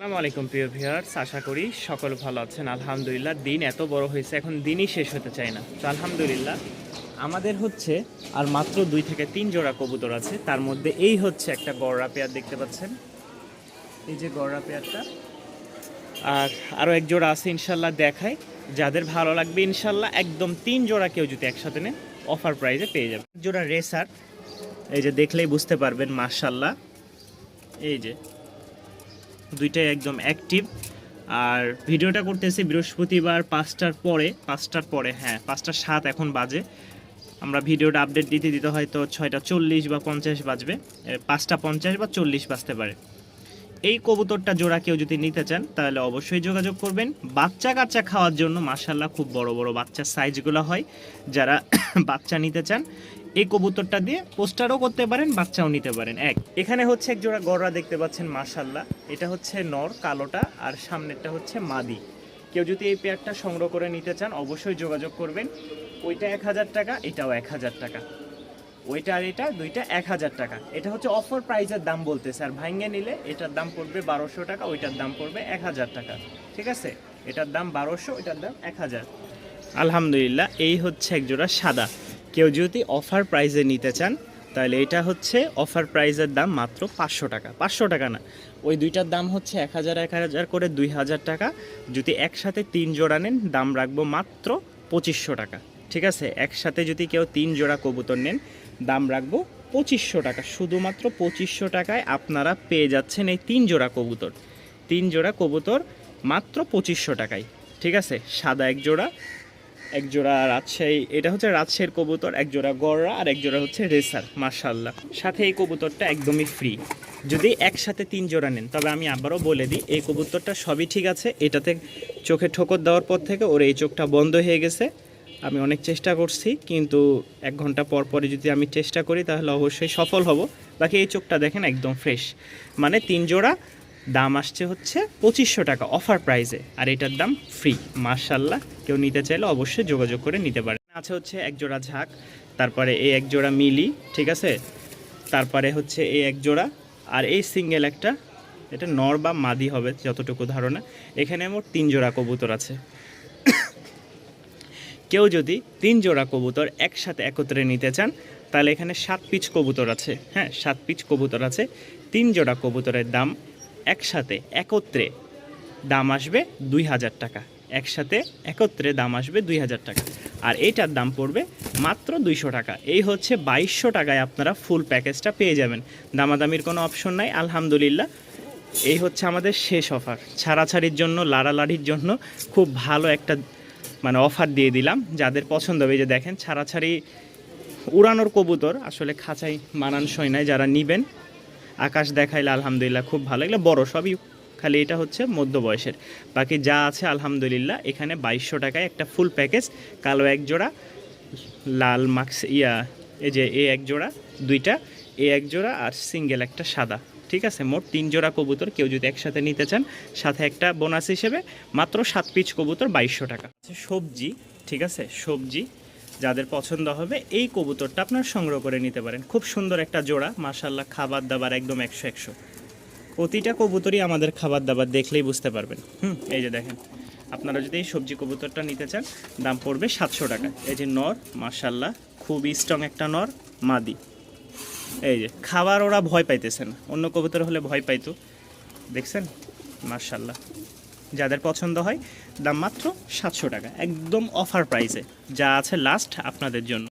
আসসালামু আলাইকুম প্রিয় ভিউয়ার্স, আশা করি সকল ভালো আছেন। আলহামদুলিল্লাহ, দিন এত বড় হয়েছে, এখন দিনই শেষ হতে চায় না। তো আলহামদুলিল্লাহ আমাদের হচ্ছে আর মাত্র 2 থেকে 3 জোড়া কবুতর আছে। তার মধ্যে এই হচ্ছে একটা গড়রা পেয়ার দেখতে পাচ্ছেন, এই যে গড়রা পেয়ারটা, আর আরও এক জোড়া আছে ইনশাল্লাহ দেখায়। যাদের ভালো লাগবে ইনশাল্লাহ একদম 3 জোড়া কেউ যদি একসাথে নেন অফার প্রাইসে পেয়ে যাবে। জোড়া রেসার, এই যে দেখলেই বুঝতে পারবেন মাশাল্লাহ, এই যে দুইটাই একদম অ্যাক্টিভ। আর ভিডিওটা করতেছি বৃহস্পতিবার 5টার পরে, হ্যাঁ 5টা 7 এখন বাজে। আমরা ভিডিওটা আপডেট দিতে দিতে হয়তো 6টা 40 বা 50 বাজবে, 5টা 50 বা 40 বাজতে পারে। এই কবুতরটা জোড়া কেউ যদি নিতে চান তাহলে অবশ্যই যোগাযোগ করবেন। বাচ্চা কাচ্চা খাওয়ার জন্য মাশাল্লাহ খুব বড় বড় বাচ্চার সাইজগুলো হয়। যারা বাচ্চা নিতে চান এই কবুতরটা দিয়ে পোস্টারও করতে পারেন, বাচ্চাও নিতে পারেন। এখানে হচ্ছে এক জোড়া গড়রা দেখতে পাচ্ছেন মাশাল্লাহ, এটা হচ্ছে নর কালোটা আর সামনেরটা হচ্ছে মাদি। কেউ যদি এই পেয়ারটা সংগ্রহ করে নিতে চান অবশ্যই যোগাযোগ করবেন। ওইটা 1000 টাকা, এটাও 1000 টাকা, ওইটা আর এটা দুইটা 1000 টাকা। এটা হচ্ছে অফার প্রাইসের দাম বলতেছে, আর ভাঙ্গে নিলে এটার দাম পড়বে 1200 টাকা, ওইটার দাম পড়বে 1000 টাকা। ঠিক আছে, এটার দাম 1200, ওইটার দাম 1000। আলহামদুলিল্লাহ, এই হচ্ছে এক জোড়া সাদা। কেউ যদি অফার প্রাইসে নিতে চান তাহলে এটা হচ্ছে অফার প্রাইসের দাম মাত্র 500 টাকা। 500 টাকা না, ওই দুইটার দাম হচ্ছে 1000 1000 করে 2000 টাকা। যদি একসাথে 3 জোড়া নেন দাম রাখবো মাত্র 2500 টাকা। ঠিক আছে, একসাথে যদি কেউ 3 জোড়া কবুতর নেন দাম রাখবো 2500 টাকা। শুধুমাত্র 2500 টাকায় আপনারা পেয়ে যাচ্ছেন এই 3 জোড়া কবুতর। 3 জোড়া কবুতর মাত্র 2500 টাকায়। ঠিক আছে, সাদা এক জোড়া রাজশাহী, এটা হচ্ছে রাজশাহীর কবুতর, এক জোড়া গড়রা আর এক জোড়া হচ্ছে রেসার মাশাল্লাহ। সাথে এই কবুতরটা একদমই ফ্রি যদি একসাথে 3 জোড়া নেন। তবে আমি আবারও বলে দিই, এই কবুতরটা সবই ঠিক আছে। এটাতে চোখে ঠোকর দেওয়ার পর থেকে ওর এই চোখটা বন্ধ হয়ে গেছে। আমি অনেক চেষ্টা করছি, কিন্তু 1 ঘন্টা পর পরে যদি আমি চেষ্টা করি তাহলে অবশ্যই সফল হব। বাকি এই চোখটা দেখেন একদম ফ্রেশ। মানে 3 জোড়া দাম আসছে হচ্ছে 2500 টাকা অফার প্রাইসে, আর এটার দাম ফ্রি মাশাল্লাহ। কেউ নিতে চাইলে অবশ্যই যোগাযোগ করে নিতে পারেন। আছে হচ্ছে এক জোড়া ঝাঁক, তারপরে এই এক জোড়া মিলি, ঠিক আছে, তারপরে হচ্ছে এই এক জোড়া, আর এই সিঙ্গেল একটা, এটা নর বা মাদি হবে যতটুকু ধারণা। এখানে মোট 3 জোড়া কবুতর আছে। কেউ যদি 3 জোড়া কবুতর একসাথে একত্রে নিতে চান তাহলে এখানে 7 পিচ কবুতর আছে। হ্যাঁ, 7 পিচ কবুতর আছে। 3 জোড়া কবুতরের দাম একসাথে একত্রে দাম আসবে 2000 টাকা। একসাথে একত্রে দাম আসবে 2000 টাকা, আর এইটার দাম পড়বে মাত্র 200 টাকা। এই হচ্ছে 2200 টাকায় আপনারা ফুল প্যাকেজটা পেয়ে যাবেন। দামাদামির কোনো অপশন নাই আলহামদুলিল্লাহ। এই হচ্ছে আমাদের শেষ অফার। ছাড়াছাড়ির জন্য, লাড়ালাড়ির জন্য খুব ভালো একটা অফার দিয়ে দিলাম। যাদের পছন্দ হবে, এই যে দেখেন ছাড়াছাড়ি উড়ানোর কবুতর, আসলে খাঁচাই মানানসই নাই। যারা নিবেন আকাশ দেখাইলে আলহামদুলিল্লাহ খুব ভালো। এগুলো বড় সবই, খালি এটা হচ্ছে মধ্য বয়সের। বাকি যা আছে আলহামদুলিল্লাহ এখানে 2200 টাকায় একটা ফুল প্যাকেজ। কালো এক জোড়া, লাল মাক্স এই যে এ এক জোড়া, দুইটা এ এক জোড়া, আর সিঙ্গেল একটা সাদা। ঠিক আছে, মোট 3 জোড়া কবুতর কেউ যদি একসাথে নিতে চান, সাথে একটা বোনাস হিসেবে মাত্র 7 পিচ কবুতর 2200 টাকা। সবজি, ঠিক আছে, সবজি যাদের পছন্দ হবে এই কবুতরটা আপনার সংগ্রহ করে নিতে পারেন। খুব সুন্দর একটা জোড়া মাশাল্লাহ, খাবার দাবার একদম 100 প্রতিটা কবুতরই আমাদের খাবার দাবার দেখলেই বুঝতে পারবেন। এই যে দেখেন, আপনারা যদি এই সবজি কবুতরটা নিতে চান দাম পড়বে 700 টাকা। এই যে নর মাশাল্লাহ খুবই স্ট্রং একটা নর, মাদি। এই যে খাবার ওরা ভয় পাইতেছে না, অন্য কবুতর হলে ভয় পাইতো, দেখছেন মাশাল্লাহ। যাদের পছন্দ হয় দাম মাত্র 700 টাকা, একদম অফার প্রাইসে যা আছে লাস্ট আপনাদের জন্য।